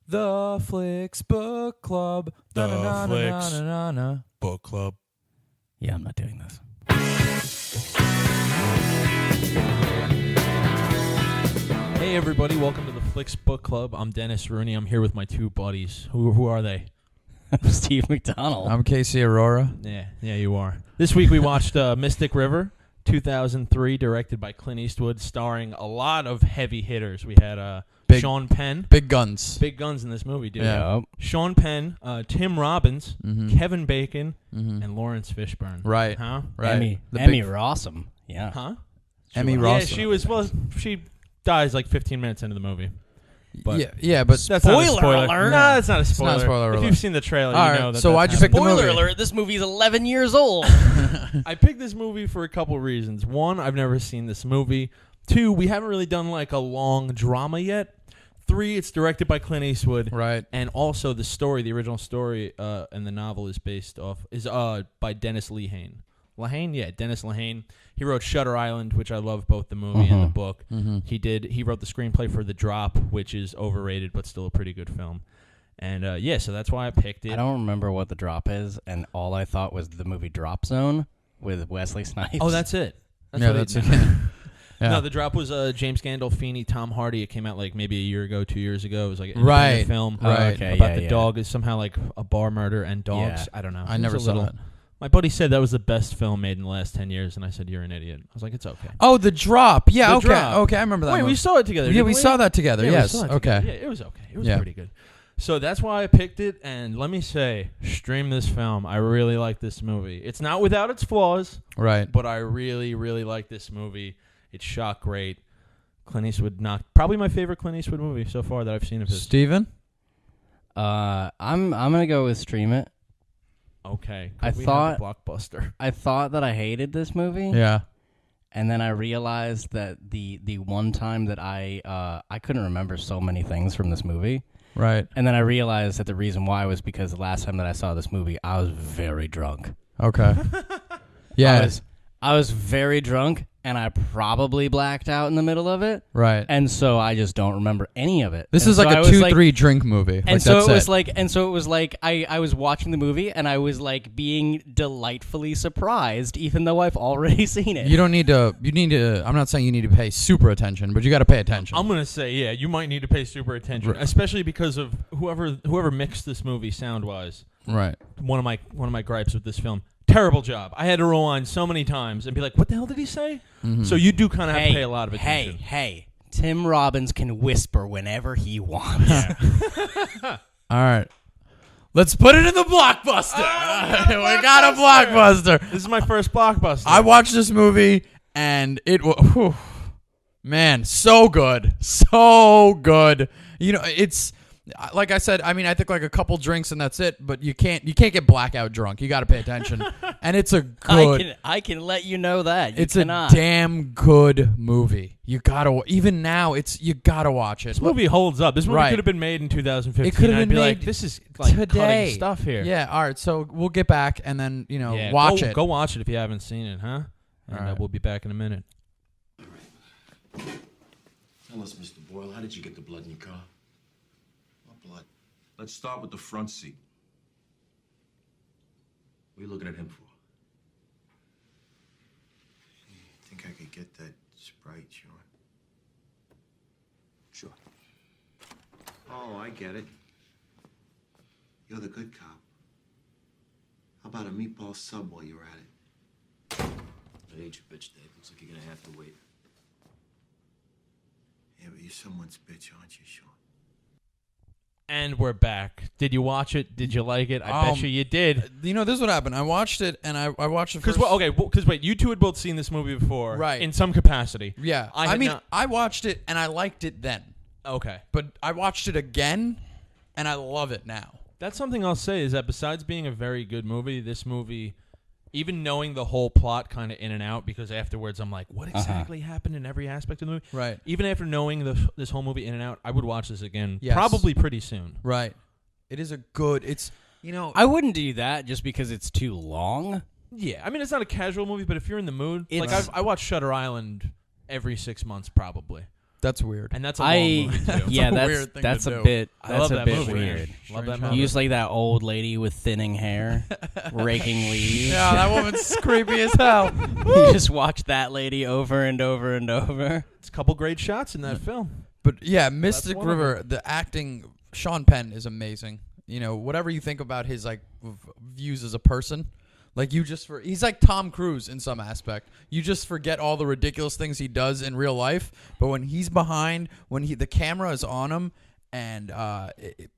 The Flicks Book Club. The Na-na-na-na-na-na-na. Flicks Book Club. Yeah, I'm not doing this. Hey everybody, welcome to the Flicks Book Club. I'm Dennis Rooney. I'm here with my two buddies. Who are they? Steve McDonald. I'm Casey Aurora. Yeah, you are. This week we watched Mystic River, 2003, directed by Clint Eastwood, starring a lot of heavy hitters. We had Sean Penn. Big guns. Big guns in this movie, dude. Yeah. Yep. Sean Penn, Tim Robbins, Mhm. Kevin Bacon, Mhm. and Lawrence Fishburne. Right. Huh? Right. Emmy The Rossum. Yeah. Huh? Emmy Yeah, Rossum. she was. Well, she dies like 15 minutes into the movie. But yeah, but that's not a Spoiler spoiler. alert. No, that's not a spoiler. not a spoiler If alert. you've seen the trailer, All you right, know that. so that's why'd you pick the happening. Spoiler movie. alert, this movie's 11 years old. I picked this movie for a couple reasons. One, I've never seen this movie. Two, we haven't really done like a long drama yet. Three, it's directed by Clint Eastwood. right. And also the story, the original story and the novel is by Dennis Lehane. Lehane? Yeah, Dennis Lehane. He wrote Shutter Island, which I love both the movie and the book. Mm-hmm. He wrote the screenplay for The Drop, which is overrated but still a pretty good film. And so that's why I picked it. I don't remember what The Drop is, and all I thought was the movie Drop Zone with Wesley Snipes. Oh, that's it. Yeah, what that's it. it. Yeah. No, The Drop was James Gandolfini, Tom Hardy. It came out like maybe a year ago, 2 years ago. It was like an Right. independent film Right. Okay, about yeah, the yeah. dog is somehow like a bar murder and dogs. Yeah. I don't know. I It never was a saw little- that. My buddy said that was the best film made in the last 10 years, and I said, you're an idiot. I was like, it's okay. Oh, The Drop. Yeah, The okay. Drop. Okay, I remember that Wait, movie. we saw it together. Yeah, didn't we saw that together. Yeah, we yes. saw it Okay. together. Yeah, it was okay. It was Yeah. pretty good. So that's why I picked it, and let me say, stream this film. I really like this movie. It's not without its flaws, Right. but I really, really like this movie. It's shot great. Clint Eastwood probably my favorite Clint Eastwood movie so far that I've seen of his. Steven? I'm gonna go with Stream It. Okay. I Could we have thought- a Blockbuster. I thought that I hated this movie, Yeah. and then I realized that the one time that I couldn't remember so many things from this movie, Right. and then I realized that the reason why was because the last time that I saw this movie, I was very drunk. Okay. Yeah. I was very drunk, and I probably blacked out in the middle of it. Right. And so I just don't remember any of it. This And is so like I a was 2-3 drink movie. And Like, so that's it was like I was watching the movie and I was like being delightfully surprised, even though I've already seen it. You need to, I'm not saying you need to pay super attention, but you got to pay attention. I'm gonna say, yeah, you might need to pay super attention, Right. especially because of whoever mixed this movie sound wise. Right. One of my gripes with this film. Terrible job. I had to rewind so many times and be like, what the hell did he say? Mhm. So you do kind of have to pay a lot of attention. Hey, Tim Robbins can whisper whenever he wants. All right. Let's put it in the blockbuster. We got a blockbuster. This is my first Blockbuster. I watched this movie and it was, man, so good. So good. You know, it's like I said, I mean, I think like a couple drinks and that's it, but you can't get blackout drunk. You got to pay attention. And it's a good I can let you know that. You It's cannot. a damn good movie. You got to even now you got to watch it. This movie holds up. This movie Right. could have been made in 2015. It could have I'd been be like, made this is like today. cutting stuff here. Yeah, all right. So we'll get back and then, Yeah, watch go, it. Go watch it if you haven't seen it, huh? And All right. we'll be back in a minute. Tell us, Mr. Boyle, how did you get the blood in your car? What blood? Let's start with the front seat. What are you looking at him for? Think I could get that Sprite, Sean? Sure. Oh, I get it. You're the good cop. How about a meatball sub while you're at it? I hate your bitch, Dave. Looks like you're gonna have to wait. Yeah, but you're someone's bitch, aren't you, Sean? And we're back. Did you watch it? Did you like it? I bet you did. This is what happened. I watched it and I watched the first. Because wait, you two had both seen this movie before, Right. In some capacity. Yeah. I I had mean, not- I watched it and I liked it then, Okay. but I watched it again and I love it now. That's something I'll say is that besides being a very good movie, this movie, even knowing the whole plot kind of in and out, because afterwards I'm like, what exactly happened in every aspect of the movie? Right. Even after knowing this whole movie in and out, I would watch this again Yes. probably pretty soon. Right. It is a good. It's I wouldn't do that just because it's too long. Yeah, I mean, it's not a casual movie, but if you're in the mood, like It's- I watch Shutter Island every 6 months probably. That's weird. and that's a long movie too. yeah, a that's weird thing that's to a do. bit. I That's love a that bit movie, man. weird. Love that Strange movie. Use like that old lady with thinning hair, raking leaves. Yeah, that woman's creepy as hell. You just watch that lady over and over and over. It's a couple great shots in that film. But yeah, Mystic one of River, the acting, Sean Penn is amazing. You know, whatever you think about his like views as a person, like he's like Tom Cruise in some aspect. You just forget all the ridiculous things he does in real life, but when he's behind, the camera is on him, and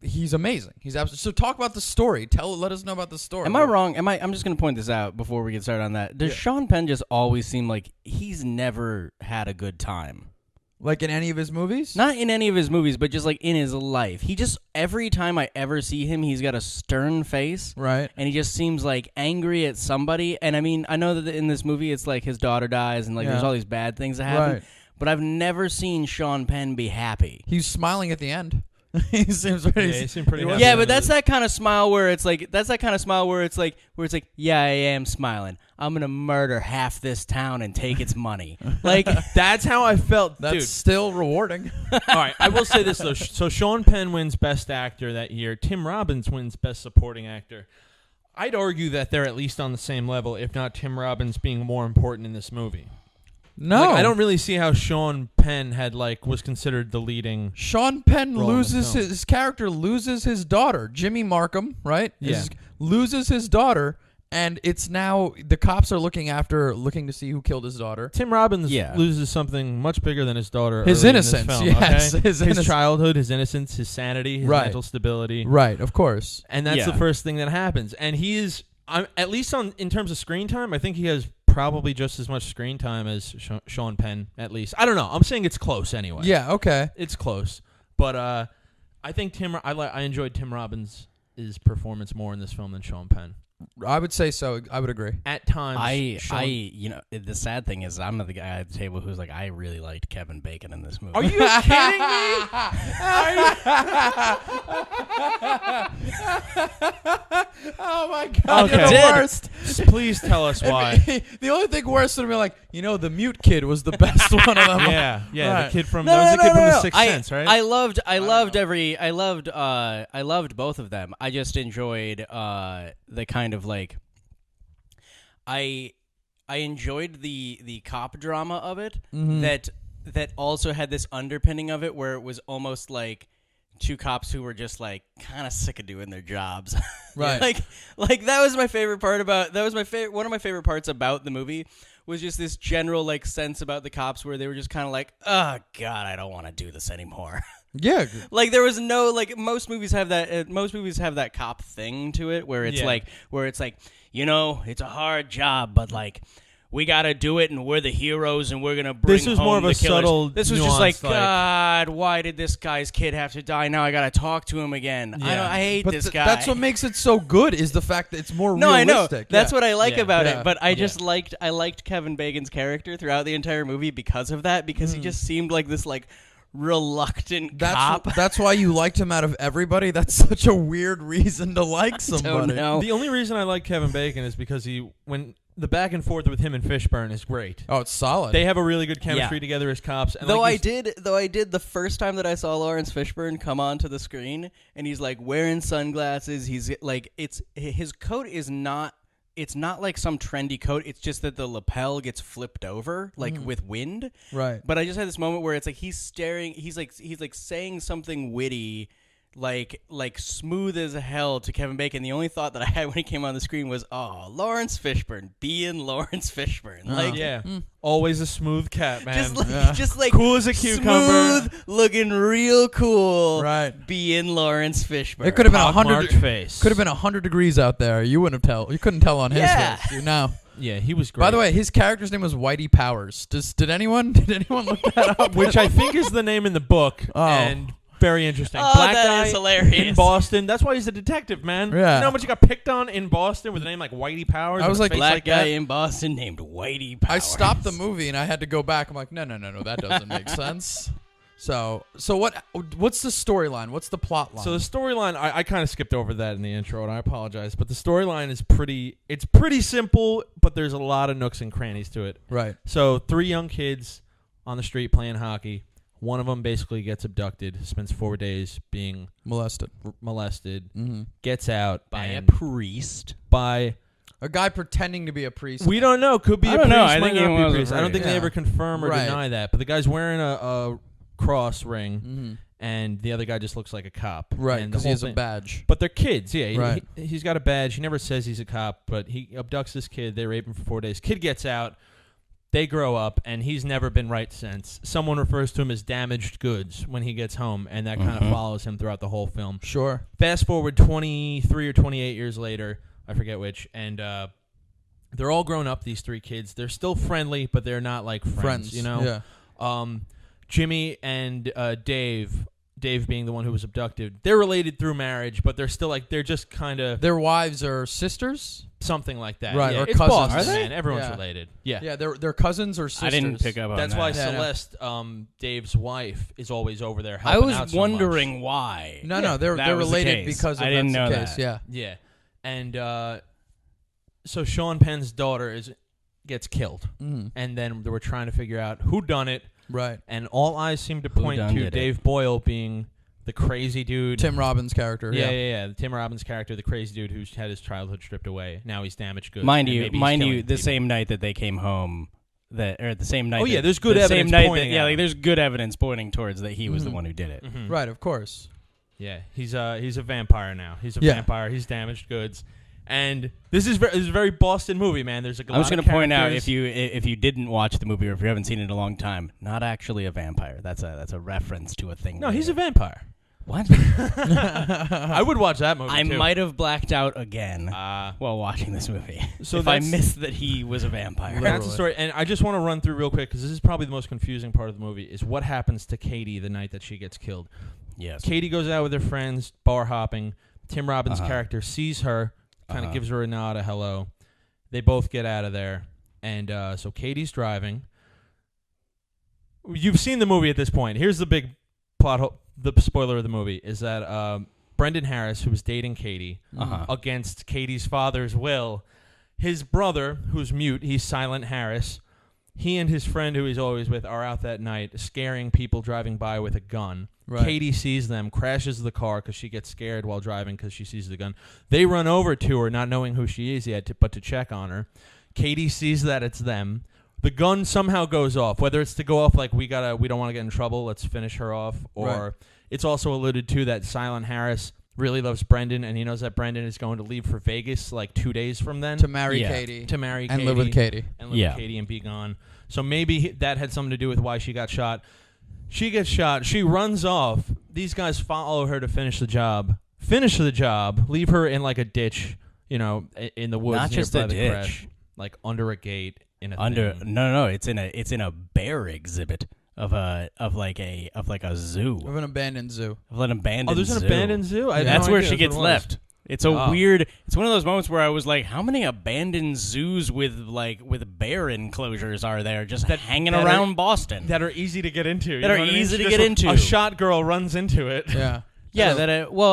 he's amazing. He's absolutely. So talk about the story. Let us know about the story. Am I wrong? I'm just gonna point this out before we get started on that. Does Sean Penn just always seem like he's never had a good time? Like in any of his movies? Not in any of his movies, but just like in his life. He just, every time I ever see him, he's got a stern face. Right. And he just seems like angry at somebody. And I mean, I know that in this movie, it's like his daughter dies and like there's all these bad things that happen. Right. But I've never seen Sean Penn be happy. He's smiling at the end. He seems pretty. Yeah, he seemed pretty happy. Yeah, but that's that kind of smile where it's like, yeah, I am smiling. I'm going to murder half this town and take its money. Like, That's how I felt, That's dude. still rewarding. All right, I will say this though. So Sean Penn wins Best Actor that year. Tim Robbins wins Best Supporting Actor. I'd argue that they're at least on the same level, if not Tim Robbins being more important in this movie. No, Like, I don't really see how Sean Penn was considered the leading. Sean Penn role in the loses film. his character loses his daughter, Jimmy Markham, right? Yeah. Loses his daughter, and it's now the cops are looking to see who killed his daughter. Tim Robbins Yeah. loses something much bigger than his daughter. His early in this innocence, film, yes, okay? his innocence. childhood, his innocence, his sanity, his Right. mental stability, Right, of course. and that's Yeah. the first thing that happens. And he is, at least in terms of screen time, I think he has probably just as much screen time as Sean Penn. At least I don't know. I'm saying it's close anyway. Yeah, okay. It's close, but I think I enjoyed Tim Robbins' performance more in this film than Sean Penn. I would say so. I would agree. At times, you know, the sad thing is I'm the guy at the table who's like, I really liked Kevin Bacon in this movie. Are you kidding me? Oh my god, Okay. you're the Did. worst. Please tell us why. The only thing worse would be like, the mute kid was the best one of them. Yeah, Right. the kid from that was the kid from the Sixth I, Sense, right? I loved both of them. I just enjoyed the kind of like I enjoyed the cop drama of it that also had this underpinning of it where it was almost like two cops who were just like kind of sick of doing their jobs. Right. like that was my favorite part about one of my favorite parts about the movie was just this general like sense about the cops where they were just kind of like, oh god, I don't want to do this anymore. Yeah. Like there was no like most movies have that cop thing to it where it's like it's a hard job but like we gotta do it and we're the heroes and we're gonna bring This was home more of the a killers. subtle This was just like, nuance, like- God, why did this guy's kid have to die? Now I gotta talk to him again. Yeah. I hate But this guy. that's what makes it so good is the fact that it's more No, I know. realistic. That's Yeah. what I like Yeah. about Yeah. it. But I just liked Kevin Bacon's character throughout the entire movie because of that. Because he just seemed like this like reluctant cop. That's why you liked him out of everybody. That's such a weird reason to like somebody. Don't know. The only reason I like Kevin Bacon is because when the back and forth with him and Fishburne is great. Oh, it's solid. They have a really good chemistry Yeah. together as cops. And Though like I did the first time that I saw Lawrence Fishburne come onto the screen and he's like wearing sunglasses. He's like his coat is not. It's not like some trendy coat. It's just that the lapel gets flipped over, like with wind. Right. But I just had this moment where it's like he's staring. He's like saying something witty, like smooth as hell to Kevin Bacon. The only thought that I had when he came on the screen was, "Oh, Lawrence Fishburne, being Lawrence Fishburne." Like, yeah, always a smooth cat, man. just like Cool as a cucumber. smooth, looking real cool. Right. Being Lawrence Fishburne. It could have been Pockmarked 100. face. Could have been 100 degrees out there. You wouldn't have You couldn't tell on his Yeah. face. You know. Yeah, he was great. By the way, his character's name was Whitey Powers. Did anyone look that up? which I think is the name in the book, Oh. and very interesting. Oh, Black that guy is hilarious. in Boston. That's why he's a detective, man. Yeah. You know how much he got picked on in Boston with a name like Whitey Powers? I was and a like, face Black guy that? in Boston named Whitey Powers. I stopped the movie and I had to go back. I'm like, no, that doesn't make sense. So what's the storyline? What's the plot line? So the storyline, I kind of skipped over that in the intro, and I apologize. But the storyline is pretty simple, but there's a lot of nooks and crannies to it. right. So 3 young kids on the street playing hockey. One of them basically gets abducted, spends 4 days being Molested. molested, Mm-hmm. gets out By a and priest. by A guy pretending to be a priest. we don't know. Could be I a don't priest. know. I Might think not he be a was a priest. I don't think priest. they Yeah. ever confirm or Right. deny that. But the guy's wearing a cross ring, Mm-hmm. and the other guy just looks like a cop. Right, And the because he whole has a thing- badge. But they're kids, yeah. Right. He's got a badge. He never says he's a cop, but he abducts this kid. They rape him for 4 days. Kid gets out. They grow up, and he's never been right since. Someone refers to him as damaged goods when he gets home, and that kind of follows him throughout the whole film. Sure. Fast forward 23 or 28 years later, I forget which, and they're all grown up, these three kids. They're still friendly, but they're not like friends, you know? Yeah. Jimmy and Dave being the one who was abducted, they're related through marriage, but they're still like, they're just kind of Their wives are sisters? something like that. Right, Yeah, or it's cousins. Boston, Are they? man. Everyone's Yeah. related. Yeah. Yeah, they're cousins or sisters. I didn't pick up on That's that. why Yeah, no. Celeste, Dave's wife, is always over there I helping was out so wondering why. No, they're That was the related case. because of I didn't that's know the case. that. Yeah. much. Yeah. And so Sean Penn's daughter gets killed. Mm-hmm. And then they were trying to figure out who done it, Right. and all eyes seem to point done to did it? Dave Boyle being the crazy dude. Tim Robbins' character. Yeah. The Tim Robbins character, the crazy dude who's had his childhood stripped away. Now he's damaged goods. Mind and you, maybe he's killing the people. same night that they came home, the same night. Oh, yeah, that- there's good the evidence Same night pointing that, at like him. there's good evidence pointing towards that he was the one who did it. Mhm. Right, of course. Yeah, he's a vampire now. He's a Yeah. vampire. He's damaged goods. And this is a very Boston movie, man. There's a lot I'm just going gonna to point out if you didn't watch the movie or if you haven't seen it in a long time, not actually a vampire. That's a reference to a thing. No, he's a later. vampire. What? I would watch that movie I too. might have blacked out again Uh, while watching this movie. So if I that's- missed that he was a vampire. That's the story. And I just want to run through real quick because this is probably the most confusing part of the movie is what happens to Katie the night that she gets killed. Yes. Katie goes out with her friends, bar hopping. Tim Robbins' Uh-huh. character sees her, kind of Uh-huh. gives her a nod, a hello. They both get out of there. And so Katie's driving. You've seen the movie at this point. Here's the big plot hole. The spoiler of the movie is that Brendan Harris, who was dating Katie, Uh-huh. against Katie's father's will, his brother, who's mute, he's Silent Harris, he and his friend, who he's always with, are out that night scaring people driving by with a gun. Right. Katie sees them, crashes the car because she gets scared while driving because she sees the gun. They run over to her, not knowing who she is yet, but to check on her. Katie sees that it's them. The gun somehow goes off, whether it's to go off like we don't want to get in trouble, let's finish her off, or Right. it's also alluded to that Silent Harris really loves Brendan, and he knows that Brendan is going to leave for Vegas like 2 days from then To marry Yeah. Katie. to marry and Katie live with Katie. and live Yeah. with Katie and be gone. So maybe that had something to do with why she got shot. She gets shot. She runs off. These guys follow her to finish the job. Leave her in like a ditch, in the woods Not just nearby a the ditch. crash, like under a gate in a Under thing. no, it's in a bear exhibit of like a zoo, Of an abandoned zoo. of an abandoned. Oh, there's an zoo. abandoned zoo. I had That's no where idea she that's gets what it was. left. It's a Oh. weird. It's one of those moments where I was like, "How many abandoned zoos with bear enclosures are there just hanging that are- around Boston?" That are easy to get into. That are easy to get into. A shot girl runs into it. Yeah. Yeah,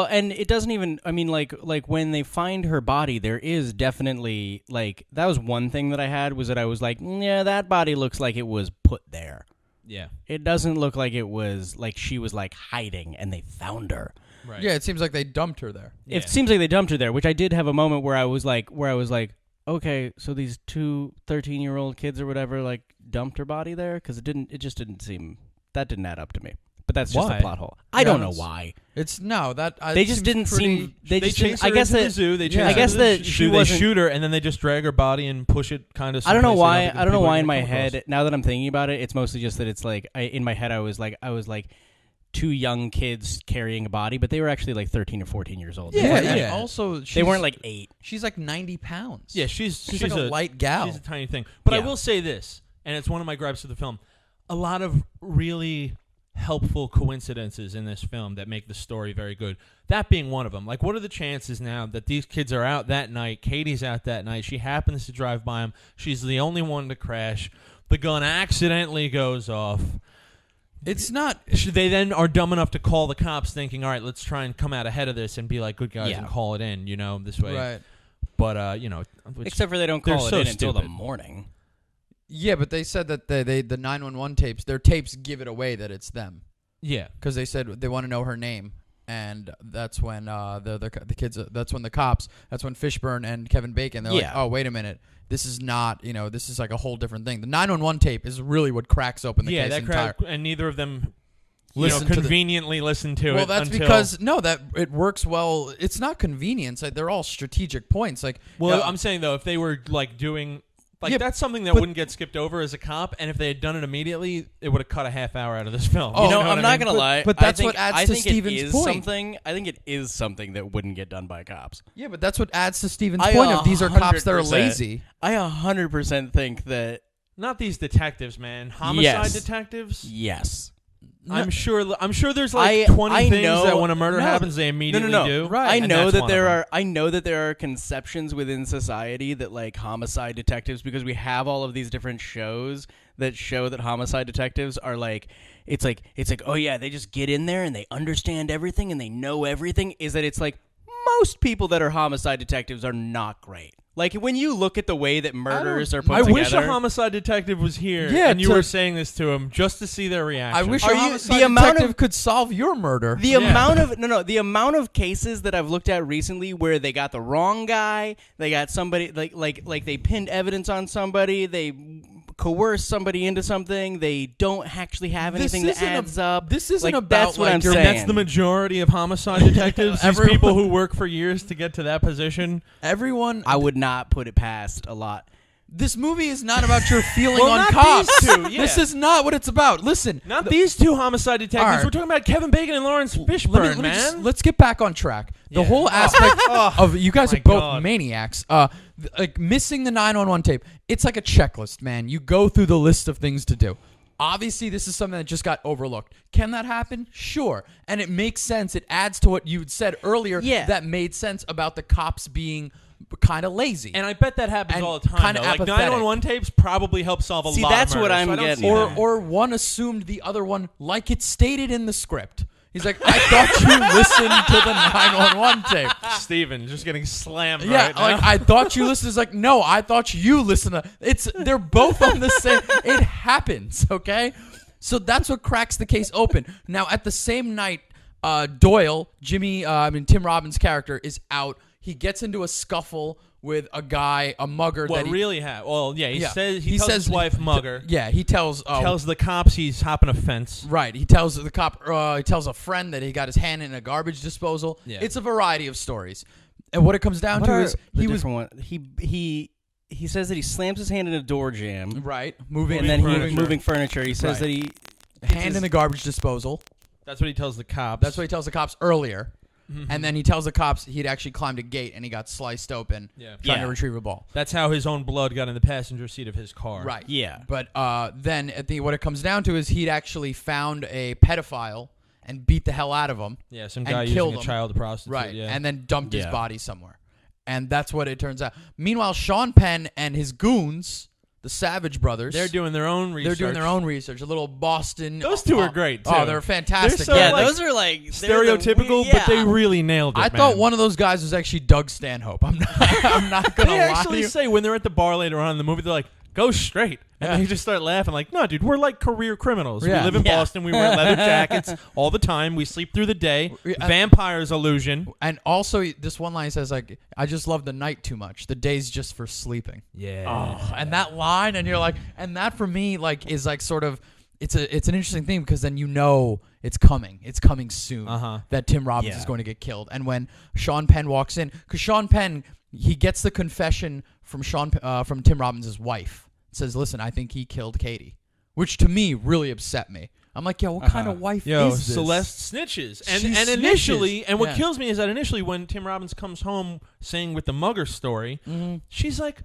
and it doesn't even. I mean, like when they find her body, there is definitely like that was one thing that I had was that I was like, yeah, that body looks like it was put there. Yeah. It doesn't look like it was like she was like hiding and they found her. Right. Yeah, it seems like they dumped her there. Yeah. It seems like they dumped her there, which I did have a moment where I was like, okay, so these two 13-year-old kids or whatever like dumped her body there because it just didn't seem that didn't add up to me. But that's just Why? a plot hole. I Yeah, don't know it's- why. It's no that They just didn't seem. They They just chase didn't, her I guess into the that zoo. They chase yeah. her I guess into the that zoo, she they wasn't. shoot her, and then they just drag her body and push it kind of. I don't know someplace why. they think I don't know people are why in gonna my come across. head. Now that I'm thinking about it, it's mostly just that it's like in my head I was like two young kids carrying a body, but they were actually like 13 or 14 years old. Yeah, Yeah. and also They she's- we're like 8. She's like 90 pounds. Yeah, she's like a light gal. She's a tiny thing. But I Yeah. will say this, and it's one of my gripes with the film: a lot of really helpful coincidences in this film that make the story very good. That being one of them. Like, what are the chances now that these kids are out that night? Katie's out that night. She happens to drive by them. She's the only one to crash. The gun accidentally goes off. It's not. They then are dumb enough to call the cops, thinking, "All right, let's try and come out ahead of this and be like good guys Yeah. and call it in." This way. Right. But which- Except for they don't They're call it so in until the stupid. morning. Yeah, but they said that the 911 tapes, their tapes give it away that it's them. Yeah. Because they said they want to know her name. And that's when the kids, that's when the cops, that's when Fishburne and Kevin Bacon, they're like, oh, wait a minute. This is not, this is like a whole different thing. The 911 tape is really what cracks open the case that entire. and neither of them conveniently listen to it. Well, that's because, that it works well. It's not convenience. Like, they're all strategic points. Like, I'm saying, though, if they were, like, doing... Like, that's something that wouldn't get skipped over as a cop, and if they had done it immediately, it would have cut a half hour out of this film. Oh, I'm not going to lie. But that's what I adds to think Steven's point. I think it is something that wouldn't get done by cops. Yeah, but that's what adds to Steven's point of these are cops that are lazy. I 100% think that... Not these detectives, man. Homicide detectives? Yes. I'm sure there's like 20 things that when a murder happens they immediately do. Right. I know that there are conceptions within society that like homicide detectives, because we have all of these different shows that show that homicide detectives are like it's like oh yeah, they just get in there and they understand everything and they know everything. Is that it's like most people that are homicide detectives are not great. Like, when you look at the way that murders are put together... I wish a homicide detective was here and you were saying this to him just to see their reaction. I wish a homicide detective could solve your murder. The amount of cases that I've looked at recently where they got the wrong guy, they got somebody... Like they pinned evidence on somebody, they coerce somebody into something, they don't actually have anything that adds up. This isn't like, about that's what like I'm saying. That's the majority of homicide detectives. These people who work for years to get to that position. Everyone... I would not put it past a lot. This movie is not about your feeling Well, on not cops. these two, yeah. This is not what it's about. Listen. Not these two homicide detectives. All right. We're talking about Kevin Bacon and Lawrence Fishburne, man. Let's get back on track. The whole aspect of you guys my are both God. maniacs. Like missing the 911 tape. It's like a checklist, man. You go through the list of things to do. Obviously, this is something that just got overlooked. Can that happen? Sure. And it makes sense. It adds to what you had said earlier that made sense about the cops being kind of lazy. And I bet that happens And all the time. kinda Like apathetic. 911 tapes probably help solve a lot of that's what murders, I'm so I don't getting see at. that. or one assumed the other one, like it's stated in the script. He's like, I thought you listened to the 911 tape. Steven just getting slammed Yeah, right like now. I thought you listened. It's like, no, I thought you listened to. They're both on the same. It happens, okay? So that's what cracks the case open. Now, at the same night, Doyle, Tim Robbins' character is out. He gets into a scuffle with a guy, a mugger. What that really happened? Well, he says He tells says his wife mugger. Yeah, he tells Tells the cops he's hopping a fence. Right. He tells the cop. He tells a friend that he got his hand in a garbage disposal. Yeah. It's a variety of stories, and what it comes down to is he says that he slams his hand in a door jam, right moving and then furniture. moving furniture. He says Right. that he hand in the garbage disposal. That's what he tells the cops. That's what he tells the cops earlier. And then he tells the cops he'd actually climbed a gate and he got sliced open trying to retrieve a ball. That's how his own blood got in the passenger seat of his car. Right. Yeah. But then what it comes down to is he'd actually found a pedophile and beat the hell out of him. Yeah, some and guy killed using a him. child prostitute. Right. Yeah. And then dumped his Yeah. body somewhere. And that's what it turns out. Meanwhile, Sean Penn and his goons, the Savage brothers, they're doing their own research. They're doing their own research. A little Boston. Those two are great, too. Oh, they're fantastic. They're so, yeah, like, those are like stereotypical, but they really nailed it. I thought one of those guys was actually Doug Stanhope. I'm not gonna They lie to actually you. say when they're at the bar later on in the movie, they're like, "Go straight," and Yeah. they just start laughing like, "No, dude, we're like career criminals. Yeah. We live in Yeah. Boston. We wear leather jackets all the time. We sleep through the day. Yeah. Vampires illusion." And also, this one line says like, "I just love the night too much. The day's just for sleeping." Yeah. Oh, and that line, and you're like, and that for me like is like sort of, it's an interesting thing because then you know it's coming. It's coming soon. That Tim Robbins is going to get killed. And when Sean Penn walks in, because Sean Penn, he gets the confession from from Tim Robbins' wife. It says, "Listen, I think he killed Katie," which to me really upset me. I'm like, yo, what kind of wife Yo, is this? Celeste snitches. And She initially, snitches. and what Yeah. kills me is that initially when Tim Robbins comes home saying with the mugger story, she's like,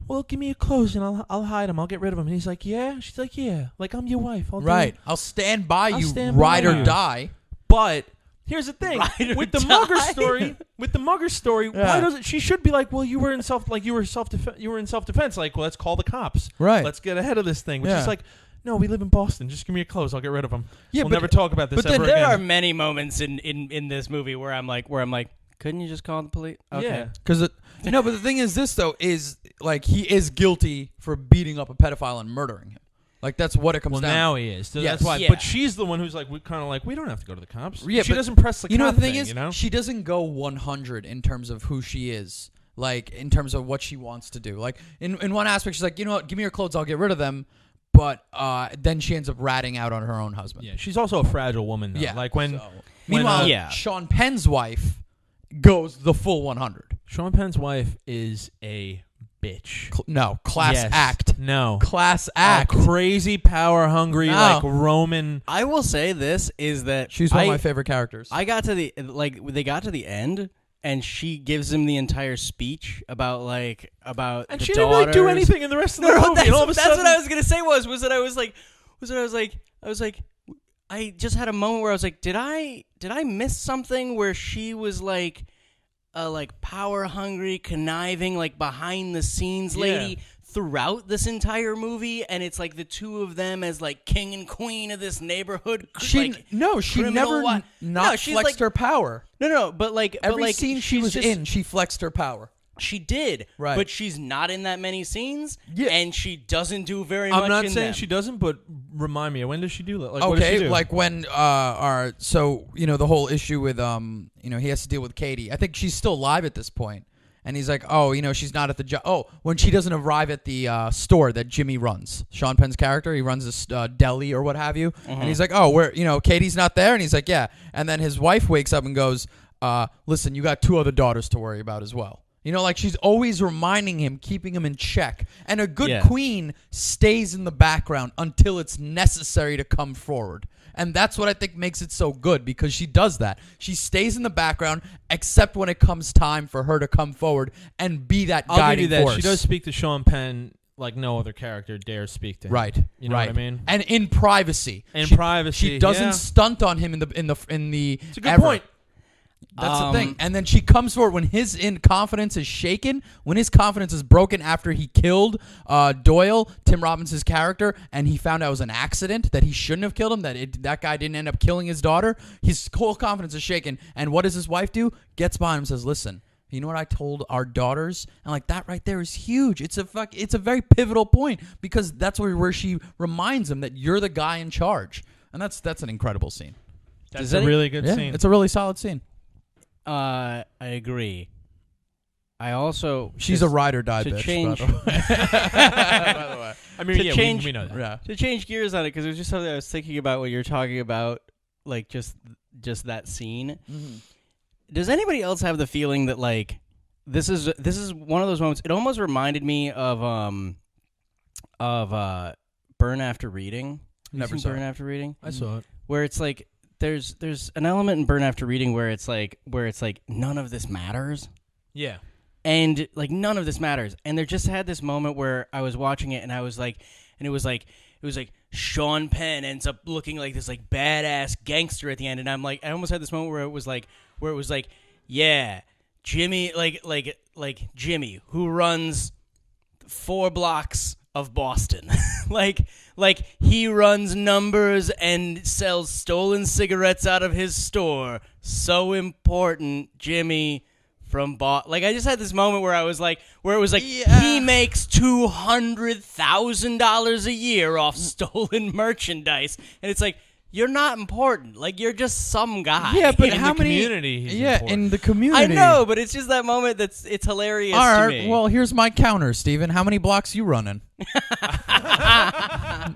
"Well, give me your clothes and I'll hide him. I'll get rid of him." And he's like, "Yeah?" She's like, "Yeah. Like, I'm your wife. I'll do Right. it." I'll stand by I'll you, stand ride by or you. die. But here's the thing: Ride or with the die. mugger story, why Yeah. doesn't she should be like, "Well, you were in self defense. Like, well, let's call the cops. Right. Let's get ahead of this thing." Which Yeah. is like, no, we live in Boston. Just give me your clothes. I'll get rid of them. Yeah, we'll but- never talk about this but then ever There again. are many moments in this movie where I'm like, Couldn't you just call the police? Okay. Yeah. Because no, but the thing is, this though is like he is guilty for beating up a pedophile and murdering him. Like that's what it comes Well, down. now he is. So Yes. that's why. Yeah. But she's the one who's like, we kind of like, we don't have to go to the cops. Yeah, she but doesn't press the You know cop the thing thing, is, you know? she doesn't go 100 in terms of who she is. Like in terms of what she wants to do. Like in one aspect, she's like, you know what, give me your clothes, I'll get rid of them. But then she ends up ratting out on her own husband. Yeah, she's also a fragile woman, though. Yeah. Like when Meanwhile, Yeah. Sean Penn's wife goes the full 100. Sean Penn's wife is a bitch. Class Yes. act. No. Class A act. crazy, power hungry, No. like Roman. I will say this is that She's one of my favorite characters. I got to the they got to the end, and she gives him the entire speech about And the she didn't really do daughters. anything in the rest of the No, movie. that's, and all of a that's sudden, what I was gonna say. Was that I was like, I just had a moment where I was like, did I miss something where she was like a power hungry, conniving, like behind the scenes lady throughout this entire movie, and it's like the two of them as like king and queen of this neighborhood. she like, she criminal never what? No, not she's flexed like- her power. No, but like Every scene she she's was just- in, she flexed her power. She did, Right. but she's not in that many scenes, Yeah. and she doesn't do very much. I'm not in saying them. she doesn't, but remind me, when does she do that? Like, what does she Okay, do? like when so you know the whole issue with you know he has to deal with Katie. I think she's still alive at this point, and he's like, oh, you know she's not at the job. Oh, when she doesn't arrive at the store that Jimmy runs, Sean Penn's character, he runs this deli or what have you, and he's like, oh, where Katie's not there, and he's like, yeah, and then his wife wakes up and goes, listen, you got 2 other daughters to worry about as well. You know, like she's always reminding him, keeping him in check. And a good Yeah. queen stays in the background until it's necessary to come forward. And that's what I think makes it so good, because she does that. She stays in the background except when it comes time for her to come forward and be that I'll give guiding you that. force. She does speak to Sean Penn like no other character dares speak to him. Right. You know right. what I mean? And in privacy. In She- privacy, She doesn't yeah. stunt on him in the It's a good point. That's the thing. And then she comes forward when his confidence is shaken, when his confidence is broken after he killed Doyle, Tim Robbins' character, and he found out it was an accident, that he shouldn't have killed him, that guy didn't end up killing his daughter. His whole confidence is shaken. And what does his wife do? Gets behind him and says, listen, you know what I told our daughters? And like that right there is huge. It's a very pivotal point, because that's where she reminds him that you're the guy in charge. And that's an incredible scene. That's a really good scene. It's a really solid scene. I agree. I also She's a ride or die to bitch. change- By the way. I mean, to yeah, change- we know that. Yeah. to change gears on it, because it was just something I was thinking about when you're talking about, like just that scene. Mm-hmm. Does anybody else have the feeling that like this is one of those moments? It almost reminded me of Burn After Reading. Never seen saw Burn it. After Reading, I saw it. where it's like there's an element in Burn After Reading where it's like none of this matters. Yeah. And like none of this matters. And there just had this moment where I was watching it and I was like, and it was like Sean Penn ends up looking like this like badass gangster at the end, and I'm like, I almost had this moment where it was like yeah, Jimmy, like Jimmy, who runs 4 blocks of Boston, like he runs numbers and sells stolen cigarettes out of his store. So important, Jimmy. From like I just had this moment where it was like he makes $200,000 a year off stolen merchandise, and it's like, you're not important, like you're just some guy. Yeah, but In how the many? community, he's Yeah, important. in the community. I know, but it's just that moment it's hilarious All to right. me. Well, here's my counter, Steven. How many blocks you running?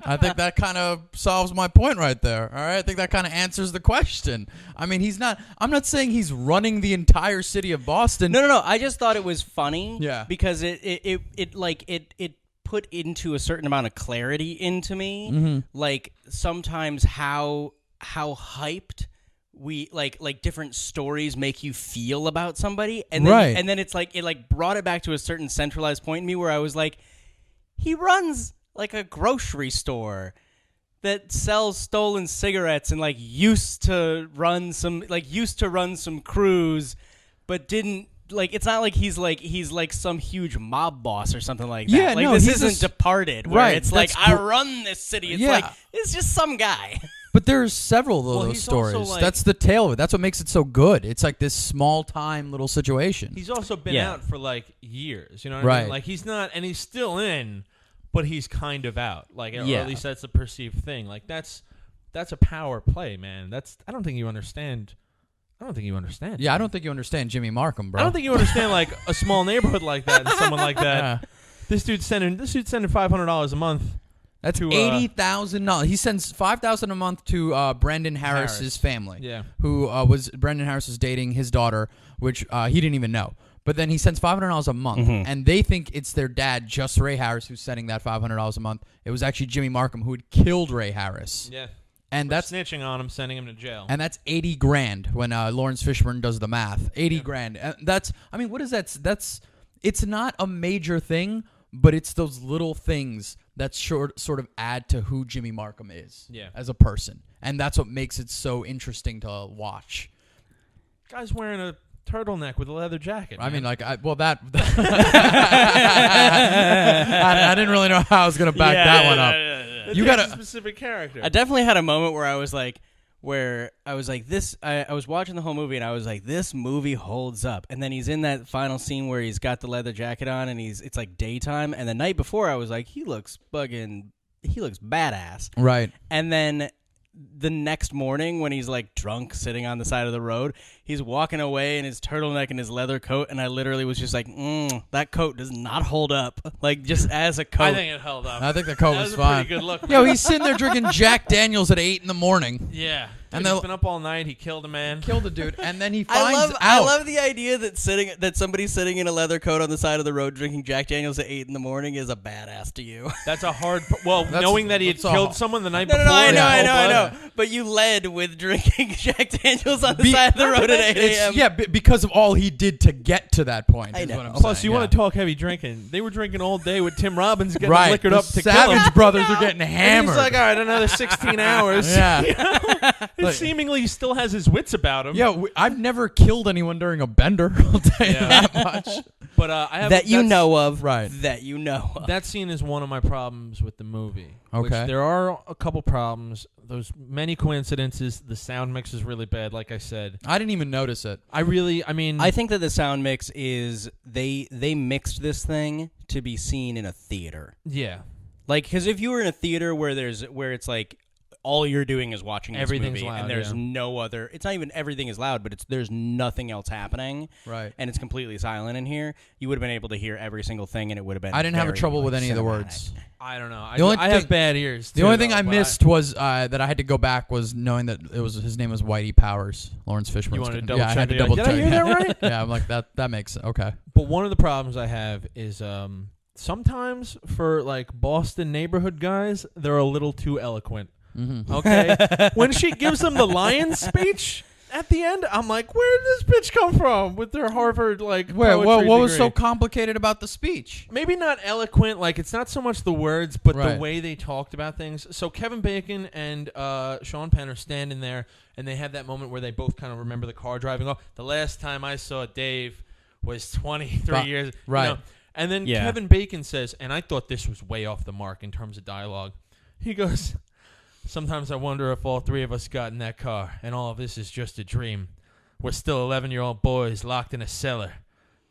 I think that kind of solves my point right there. All right. I think that kind of answers the question. I mean, I'm not saying he's running the entire city of Boston. No. I just thought it was funny. Yeah. Because it put into a certain amount of clarity into me. Mm-hmm. Like sometimes how hyped we like different stories make you feel about somebody, and then, Right. and then it's like it brought it back to a certain centralized point in me where I was like, he runs like a grocery store that sells stolen cigarettes and used to run some crews, but didn't it's not like he's some huge mob boss or something like that. Yeah, no, this he's isn't just- Departed, where Right, it's that's I run this city. It's Yeah. it's just some guy. But there's several of Well, those he's also, stories. like- That's the tale of it. That's what makes it so good. It's like this small time little situation. He's also been Yeah. out for like years. You know what I Right. mean? Like he's not, and he's still in, but he's kind of out. Like, or Yeah. at least that's the perceived thing. Like that's a power play, man. I don't think you understand. Yeah, I don't think you understand Jimmy Markham, bro. I don't think you understand like a small neighborhood like that and someone like that. Yeah. This dude's sending $500 a month. That's to, $80,000. He sends $5,000 a month to Brendan Harris's Harris. family. Yeah. Who was Brendan Harris was dating his daughter, which he didn't even know. But then he sends $500 a month, and they think it's their dad, just Ray Harris, who's sending that $500 a month. It was actually Jimmy Markham who had killed Ray Harris, Yeah. and For that's snitching on him, sending him to jail. and that's $80,000 when Lawrence Fishburne does the math. $80,000. And that's, I mean, what is that? That's, it's not a major thing, but it's those little things that sort of add to who Jimmy Markham is as a person, and that's what makes it so interesting to watch. Guy's wearing a turtleneck with a leather jacket. I mean, man. like, I didn't really know how I was gonna back that one up. That You takes gotta- a specific character. I definitely had a moment where I was like, this. I was watching the whole movie and I was like, this movie holds up. And then he's in that final scene where he's got the leather jacket on and it's like daytime. And the night before, I was like, he looks badass. Right. And then the next morning when he's like drunk sitting on the side of the road, he's walking away in his turtleneck and his leather coat, and I literally was just like, that coat does not hold up, like just as a coat. I think it held up. I think the coat That was was a fine. pretty good look. Yo, man. he's sitting there drinking Jack Daniels at 8 a.m. Yeah. And Dude, he's they'll- been up all night. He killed a man. Killed a dude, and then he I finds love out. the idea that somebody sitting in a leather coat on the side of the road drinking Jack Daniels at 8 a.m. is a badass to you. That's a hard. Well, That's- knowing that he had that's a- killed someone the night No, before. I in know. cold blood. But you led with drinking Jack Daniels on the Be- side of the road at 8 It's- a.m. Yeah, because of all he did to get to that point. I is know. what I'm Plus, saying, you yeah. want to talk heavy drinking? They were drinking all day with Tim Robbins getting right? liquored the up to Savage kill him. brothers are getting And hammered. he's like, all right, another 16 hours. yeah, He Like- seemingly still has his wits about him. yeah. I've never killed anyone during a bender. I'll tell you Yeah. that much. But I have That you that's- know of. Right. That you know of. That scene is one of my problems with the movie. Which Okay. there are a couple problems. There's many coincidences. The sound mix is really bad, like I said. I didn't even notice it. I mean, I think that the sound mix is they mixed this thing to be seen in a theater. yeah. Like, because if you were in a theater where it's like all you're doing is watching this Everything's movie loud, and there's yeah. no other, it's not even everything is loud, but there's nothing else happening, Right. and it's completely silent in here, you would have been able to hear every single thing, and it would have been. I didn't have a very, trouble with like, any of the cinematic. words. I don't know. The only I have thing- bad ears. The too, only thing though, I but missed was that I had to go back was knowing that his name was Whitey Powers, Lawrence Fishburne. You wanted to double yeah, I check had to it. double Did I check. hear that right? yeah, I'm like that makes okay. But one of the problems I have is sometimes for like Boston neighborhood guys, they're a little too eloquent. Mm-hmm. Okay, when she gives them the Lions speech at the end, I'm like, where did this bitch come from with their Harvard like? What poetry was so degree? complicated about the speech? Maybe not eloquent, like it's not so much the words, but Right. the way they talked about things. So Kevin Bacon and Sean Penn are standing there, and they have that moment where they both kind of remember the car driving off. The last time I saw Dave was 23 years. right. You know? And then Yeah. Kevin Bacon says, and I thought this was way off the mark in terms of dialogue. He goes, sometimes I wonder if all three of us got in that car, and all of this is just a dream. We're still 11-year-old boys locked in a cellar,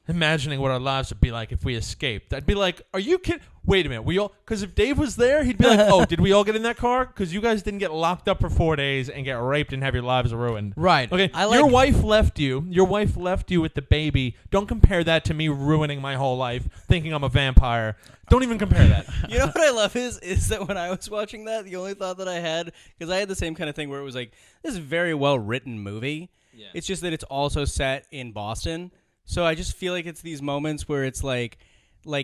imagining what our lives would be like if we escaped. I'd be like, are you kidding? Wait a minute. Because if Dave was there, he'd be like, oh, did we all get in that car? Because you guys didn't get locked up for 4 days and get raped and have your lives ruined. Right. Okay, I like- your wife left you. Your wife left you with the baby. Don't compare that to me ruining my whole life, thinking I'm a vampire. Don't even compare that. You know what I love is that when I was watching that, the only thought that I had, because I had the same kind of thing where it was like, this is a very well written movie. Yeah. It's just that it's also set in Boston. So I just feel like it's these moments where it's like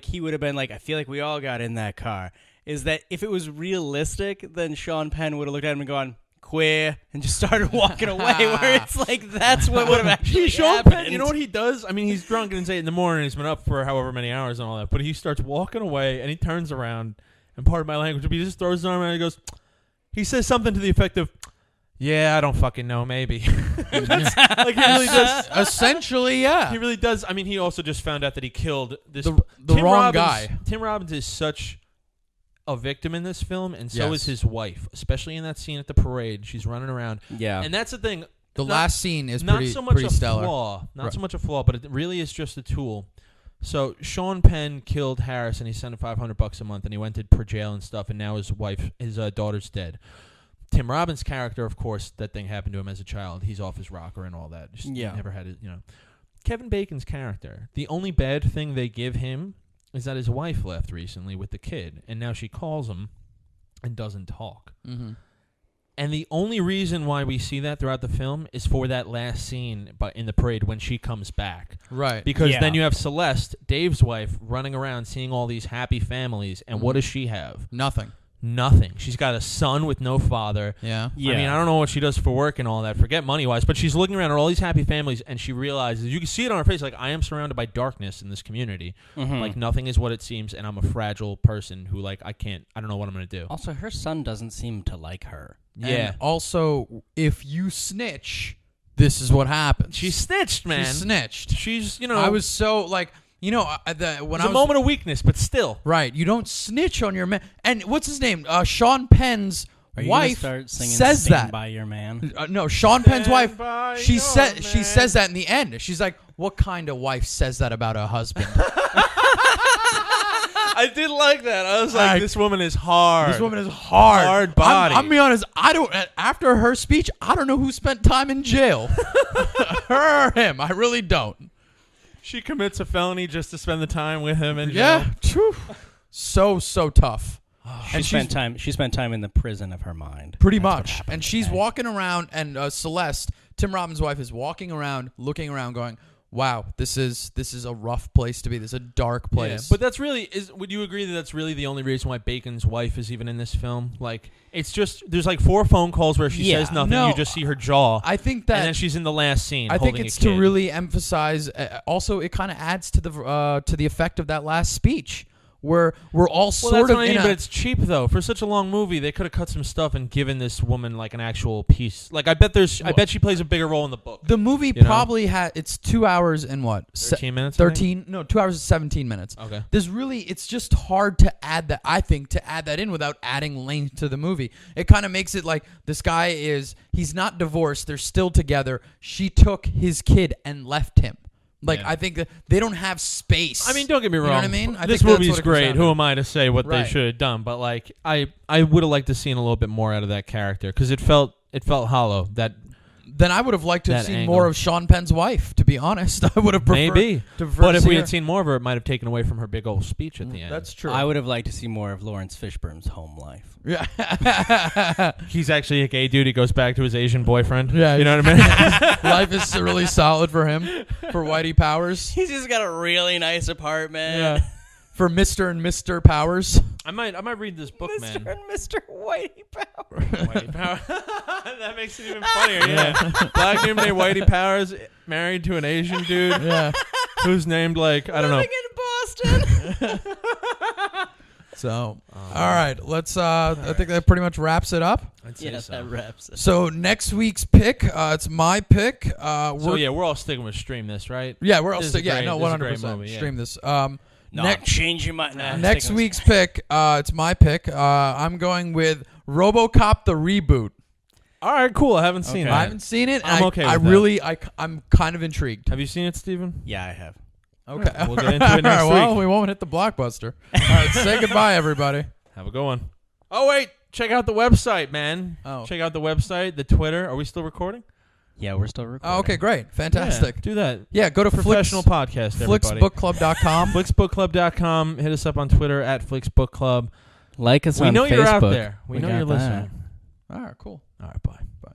he would have been like, I feel like we all got in that car. Is that if it was realistic, then Sean Penn would have looked at him and gone, queer, and just started walking away, where it's like, that's what would have actually Sean happened. Penn, you know what he does? I mean, he's drunk and it's 8 in the morning. He's been up for however many hours and all that. But he starts walking away and he turns around, and part of my language would be he just throws his arm around and he goes, he says something to the effect of, yeah, I don't fucking know, maybe. That's, like, he really does. Essentially, yeah. He really does. I mean, he also just found out that he killed this The Tim wrong Robbins, guy. Tim Robbins is such a victim in this film, and so Yes. is his wife, especially in that scene at the parade. She's running around. Yeah. And that's the thing. The Not- last scene is not pretty, so much pretty a stellar. flaw. Not Right. so much a flaw, but it really is just a tool. So Sean Penn killed Harris, and he sent him $500 a month, and he went to per jail and stuff, and now his daughter's dead. Tim Robbins' character, of course, that thing happened to him as a child. He's off his rocker and all that. Just Yeah. never had it, Kevin Bacon's character, the only bad thing they give him is that his wife left recently with the kid, and now she calls him and doesn't talk. Mm-hmm. And the only reason why we see that throughout the film is for that last scene in the parade when she comes back. Right. Because Yeah. then you have Celeste, Dave's wife, running around seeing all these happy families, and what does she have? Nothing. Nothing. She's got a son with no father. Yeah. Yeah. I mean, I don't know what she does for work and all that. Forget money-wise, but she's looking around at all these happy families, and she realizes, you can see it on her face, like, I am surrounded by darkness in this community. Mhm. Like, nothing is what it seems, and I'm a fragile person who, like, I don't know what I'm going to do. Also, her son doesn't seem to like her. Yeah. And also, if you snitch, this is what happens. She snitched, man. She snitched. She's, I was so like, when It's I a was moment of weakness, but still. right, you don't snitch on your man. And what's his name? Sean Penn's Are you gonna wife start singing says Stand that. by your man? No, Sean Penn's wife. by She your said she man. says that in the end. She's like, "What kind of wife says that about a husband?" I did like that. I was like, I- this woman is hard. This woman is hard. Hard body. I'm be honest. I don't. After her speech, I don't know who spent time in jail. Her or him. I really don't. She commits a felony just to spend the time with him in jail. Yeah. Phew. So tough. She spent time in the prison of her mind. Pretty That's what much. happened And she's today. walking around, and Celeste, Tim Robbins' wife, is walking around, looking around, going, "Wow, this is a rough place to be. This is a dark place." Yeah, but that's really would you agree that that's really the only reason why Bacon's wife is even in this film? Like, it's just there's like 4 phone calls where she Yeah. says nothing, No, you just see her jaw. I think that and then she's in the last scene. I think holding it's a kid. to really emphasize. Also, it kind of adds to the effect of that last speech, where we're all Well, sort that's of what I in mean, a. but it's cheap though. For such a long movie, they could have cut some stuff and given this woman like an actual piece. Like I bet she plays a bigger role in the book. the movie you know? probably had it's 2 hours and what 13 minutes. I think? 13 no 2 hours and 17 minutes. Okay. There's really it's just hard to add that. I think to add that in without adding length to the movie. It kind of makes it like this guy he's not divorced. They're still together. She took his kid and left him. Like Yeah. I think that they don't have space. I mean, don't get me wrong. You know what I mean? I This think that's movie's what it comes great. down Who to. am I to say what Right. they should have done? But like, I would have liked to seen a little bit more out of that character because it felt hollow. That Then I would have liked to have That seen angle. more of Sean Penn's wife. To be honest, I would have preferred. maybe. to But if see we her- had seen more of her, it might have taken away from her big old speech at the end. that's true. I would have liked to see more of Lawrence Fishburne's home life. Yeah. He's actually a gay dude. He goes back to his Asian boyfriend. Yeah, you know what I mean. Life is really solid for him, for Whitey Powers. He's just got a really nice apartment. Yeah. For Mr. and Mr. Powers. I might read this book, Mr. man. and Mr. Whitey Power. Whitey Powers. That makes it even funnier. Yeah, black dude named Whitey Powers, married to an Asian dude Yeah. who's named like I don't know. Living in Boston. So, all right, let's. I think that pretty much wraps it up. I'd say Yes, so. that wraps it. So next week's pick, it's my pick. So yeah, we're all sticking with Stream This, right? yeah, we're all This is yeah, great. no, This is a great 100%. movie, yeah. Stream this. No, next change your mind. Nah, next sticking with- week's pick, it's my pick. I'm going with RoboCop the reboot. All right, cool. I haven't seen Okay. that. I haven't seen it. I'm okay with that. I'm kind of intrigued. Have you seen it, Steven? Yeah, I have. Okay, We'll get into it next All right, well, week. we won't hit the blockbuster. All right, say goodbye, everybody. Have a good one. Oh wait, check out the website, man. Oh. Check out the website, the Twitter. Are we still recording? Yeah, we're still recording. Oh, okay, great, fantastic. Yeah, do that. Yeah, go to Professional podcast, everybody. Flixbookclub.com. Flixbookclub.com. Hit us up on Twitter at FlixBookClub. Like us We on know Facebook. you're out there. We know got you're that. listening. All right, cool. All right, bye. Bye.